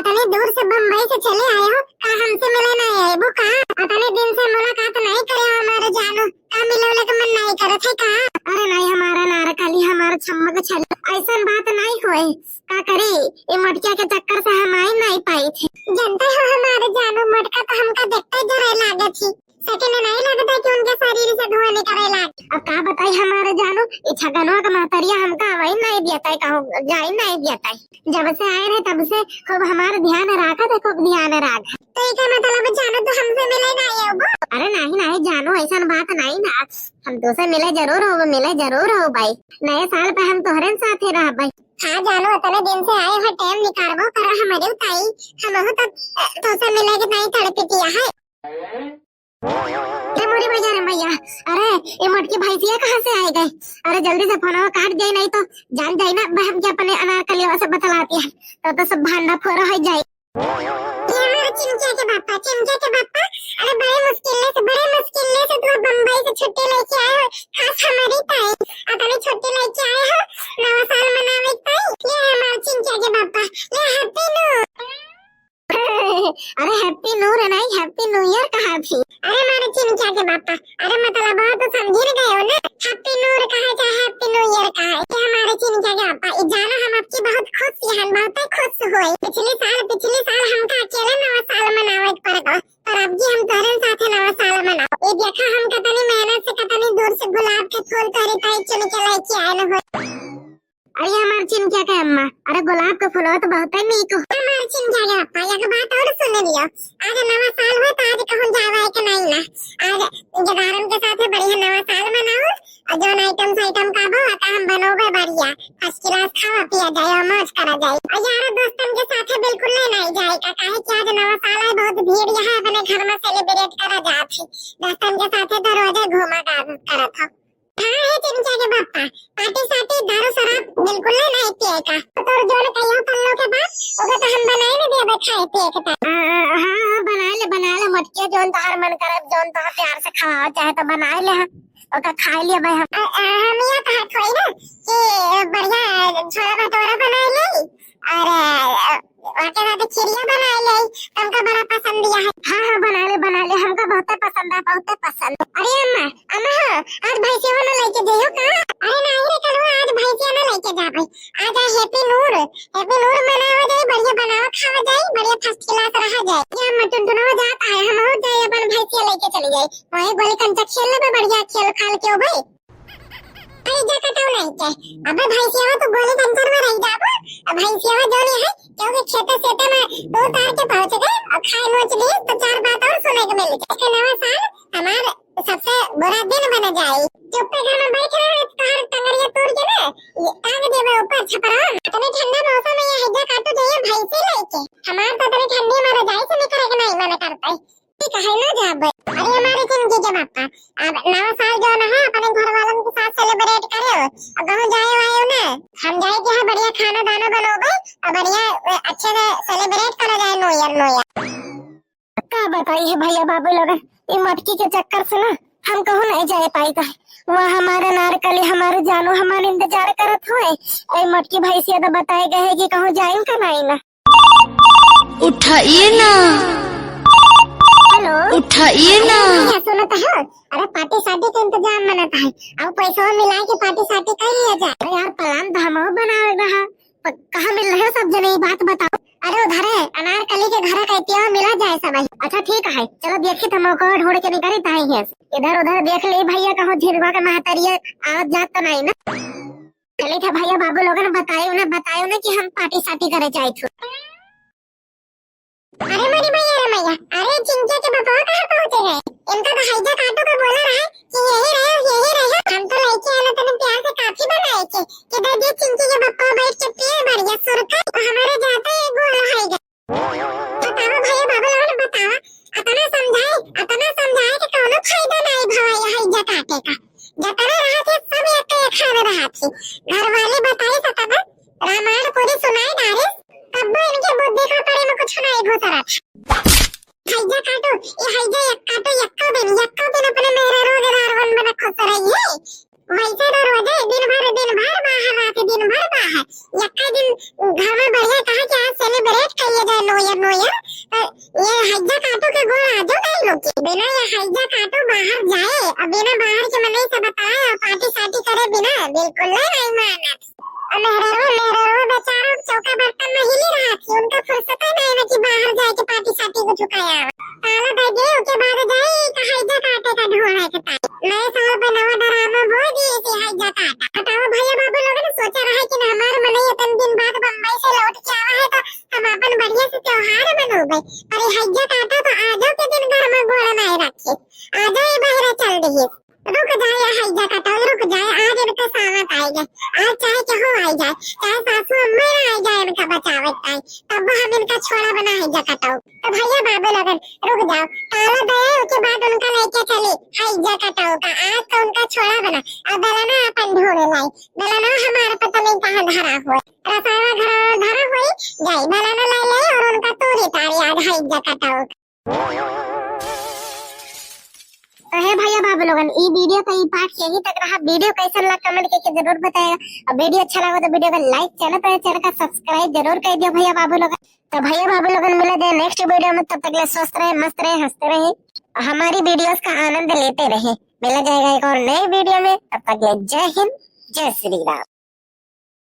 अतने दूर से बम्बई से चले आए हो, का हमसे मिले नहीं आए वो का? अतने दिन से मुलाकात नहीं करे हो हमारे जानू, का मिलने का मन नहीं करे थे का? अरे नहीं हमारा नारकली हमारा छम्मक छल ऐसा बात नहीं होए, का करे ये मटकिया के चक्कर से हम आई नहीं पाई थे। जानते हो हमारे जानू मटका तो हमका देखते जरे लागे थी, सेकंड नहीं लगता कि उनके शरीर से धुआं निकले लागे। अब का बताई हमारे जानू इच्छा गनवा का महतरिया हमका वही नहीं दिया कहूँ जाई नहीं दिया। जब से आए रहे तब से खूब हमारा ध्यान रखा था, खूब ध्यान रखा। तो इसका मतलब जानू तो हमसे मिले नहीं है वो? अरे नहीं जानू ऐसा बात नहीं ना, हम तो से मिले जरूर हो भाई। नए साल पे हम तोहरे साथ ही रह भाई। हाँ जानू इतने दिन से आए हो टाइम निकालबो कर हमारे उताई हम हो तब तो से मिले के नहीं तड़पिटिया है। ये मोरी भैया रे भैया, अरे ये मटकी भैंसिया कहाँ से आए गए? अरे जल्दी से फोन काट जाए नहीं तो जान जाए ना बहन के अपने अनारकलियों से बतलाती है तो सब भांडा फोड़ा हो जाए। ये हमारे चिमचा के पापा अरे बड़े मुश्किल से तो बम्बई से छुट्टी लेके आए हो, खास हमारी ताई अपनी छुट्टी लेके आए हो नवा साल मनावे ताई। ये हमारे चिमचा के पापा, ये हैप्पी न्यू अरे हैप्पी नूर नहीं हैप्पी न्यू ईयर कहा थी। अरे हमारे चिमचा के पापा, अरे मतलब तो समझ न गए हो ना, हैप्पी नूर कहा चाहे हैप्पी न्यू ईयर कहा है। ये हमारे चिमचा के पापा जाना हम आपकी बहुत खुश हैं, बहुत खुश हुए। पिछले साल हमका अकेले नवा साल मनावे पड़ेगा, पर अब जी हम तोरे साथ नवा साल मनाओ। ये देखा हम कितनी मेहनत से कितनी दूर से गुलाब के फूल तोरी ताई चुन के लेके आए न हो। अरे हमारे चिमचा के अम्मा, अरे गुलाब का फूल तो बहुत है नीक हो। हमारे चिमचा के पापा एक बात और सुन लियो, आज नवा साल हो तो आज कहूं जावा है कि नहीं ना, आज जगारन के साथ बढ़िया नवा साल मनाओ और जो आइटम का वो आता हम बनोगे बढ़िया फर्स्ट क्लास खावा पिया जाए और मौज करा जाए। और यार दोस्तन के साथ बिल्कुल नहीं जाएगा, काहे कि आज नवा साल है बहुत भीड़ यहाँ अपने घर में सेलिब्रेट करा जाती, दोस्तन के साथ तो रोजे घूमा करा था। हाँ चिमचा के पापा पार्टी साटी दारू शराब बिल्कुल नहीं पिएगा, तो जोन कहियो पल्लो के बाद ओके तो हम बनाए न देबे खाए पिए के ता। हां बना ले मटके जोन तोहर मन करे जोन तोहर प्यार से खाओ चाहे तो बना ले ओके खा लिए भाई हम ये कहा थोड़ी ना कि बढ़िया छोला भटूरा बना ले और आटे साथे खिरिया बना ले, हमका बड़ा पसंद है। हाँ बना ले हमका बहुत पसंद है, बहुत पसंद। अरे अम्मा आज भैंसिया न लेके जाइयो का? अरे नहीं रे कलवा आज भैंसिया न लेके जा भाई, आज हैप्पी नूर मनावा जाए, बढ़िया बनावा खावा जाए, बढ़िया फर्स्ट क्लास रहा जाए। ये मटन दुनो जाता है हम हो जाए अपन भैंसिया लेके चली जाए, वही गोली कंचा खेल ले बढ़िया खेल खाल के भाई। अरे जा कटाव नहीं के अबे भैंसिया तो गोली कंचर में रह जाबो, अब भैंसिया जो नहीं है क्योंकि खेते में दो तार के पहुंच गए और खाए नोच लिए तो चार बात और सुने को मिली। इसका नवा साल हमारा सबसे बुरा दिन बन जाए। चुप पे घर में बैठ रहे तार टंगड़िया तोड़ के ना टांग देवे ऊपर छपरा। इतने ठंडा मौसम में ये हिजा काटो जाइए भैंसे लेके, हमार तो इतनी ठंडी में रजाई से निकले के नहीं मन करता है, ठीक है ना जाब। अरे हमारे चिमची के पापा अब नवा साल जो ना है अपने घर वालों के साथ सेलिब्रेट करे और गाँव जाए आए ना, हम जाए कि बढ़िया खाना दाना बनोगे और बढ़िया अच्छे से सेलिब्रेट करा जाए न्यू ईयर। क्या बताइए भैया बाबू लोग ये मटकी के चक्कर से ना हम कहूँ नहीं जाए पाई था, वहाँ हमारे नारकली हमारे जानू हमारे इंतजार करत हुए मटकी भैंसिया तो बताए गए कि कहूँ जाए का नहीं ना। उठाइए ना, हेलो उठाइए ना। सुनता है अरे पार्टी साटी का इंतजाम मनता है, अब पैसा मिला के पार्टी साटी कर लिया जाए। अरे यार प्लान तो हम बना रहा, कहाँ मिल रहे हो सब जने बात बताओ। अरे उधर है अनारकली के घर कहती मिला जाए सब। अच्छा ठीक है चलो देखी तुम को ढूंढ के निकली ताई है, इधर उधर देख ले भैया कहूँ झिरवा का महतरिया आवत जात तो नहीं ना। चले थे भैया बाबू लोगों ने बतायो ना कि हम पार्टी साटी करे चाहे थे। अरे मेरी भैया रे मैया, अरे चिंचे के पापा कहाँ पहुँचे गए? इनका तो हैजा काटू का बोला रहा कि यही रहे हम तो लेके आना तने प्यार से काफी बनाए के किधर दे चिंचे के पापा बैठ के पिए बढ़िया सुरखा हमारे जाते एक गोल हैगा। बताओ भैया बाबा लोगों ने बतावा अतना समझाए कि कोनो फायदा नहीं भवा हैजा काटे का, जतना रहा थे सब एक खाना रहा थी। घर वाले बताए सकता रामायण पूरी सुनाए डारे कब इनके बुद्धि का पड़े में कुछ नहीं घुस रहा। हैजा काटो ये हैजा यक्का दिन अपने मेरे रोजगार वन में खुश रही है, वैसे तो रोजे दिन भर बाहर रात दिन भर बाहर यक्का दिन घर में बढ़िया कहा कि आज सेलिब्रेट किया जाए न्यू ईयर। ये हैजा काटो के गोल आ जाओ गए लोग बिना ये हैजा काटो बाहर जाए और बिना बाहर के मने से बताए और पार्टी साटी करे बिना बिल्कुल नहीं माना। मेहरारू बेचारा चौका बर्तन में हिली रहा थी, उनका फुर्सत ही नहीं ना कि बाहर जाए के पार्टी साटी को झुकाया ताला दे दे उसके बाद जाए का हैजा काटे का ढोल है के नए साल पे नवा ड्रामा बोल दिए कि हैजा काटा। बताओ भैया बाबू लोग ने सोचा रहा कि हमारे मने इतने दिन बाद बम्बई से लौट के आवा है तो हम अपन बढ़िया से त्योहार मनोगे, पर हैजा काटा तो आजो के दिन घर में गोड़ा नहीं रखे, आजो ये बाहर चल रही रुक जाए हैजा काटा रुक जाए, आज इनका सावत आएगा, आज चाहे कि हो आ जाए चाहे सासू अम्मा आ जाए इनका बचावत आए तब हम इनका छोड़ा बना हैजा काटाओ। तो भैया बाबू लोग रुक जाओ, ताला दे उसके बाद उनका लेके चले हैजा काटाओ का, आज तो उनका छोड़ा बना अब बेलाना अपन ढोले लाई, बेलाना हमारे पता नहीं कहाँ धरा हुआ रसावा घर धरा हुई जाए बेलाना लाई लाई और उनका तोड़ी तारी आज हैजा काटाओ। तो है भैया बाबू लोगन ई वीडियो का ई पार्ट यही तक रहा। वीडियो कैसा लगा कमेंट करके जरूर बताएगा और वीडियो अच्छा लगा तो वीडियो को लाइक चैनल का सब्सक्राइब जरूर कर दियो भैया बाबू लोगन। तो भैया बाबू लोगन मिले दे नेक्स्ट वीडियो में, तब तक ले स्वस्थ रहे मस्त रहे हंसते रहे हमारी वीडियोस का आनंद लेते रहे। मिला जाएगा एक और नए वीडियो में, तब तक ले जय हिंद जय श्री राम।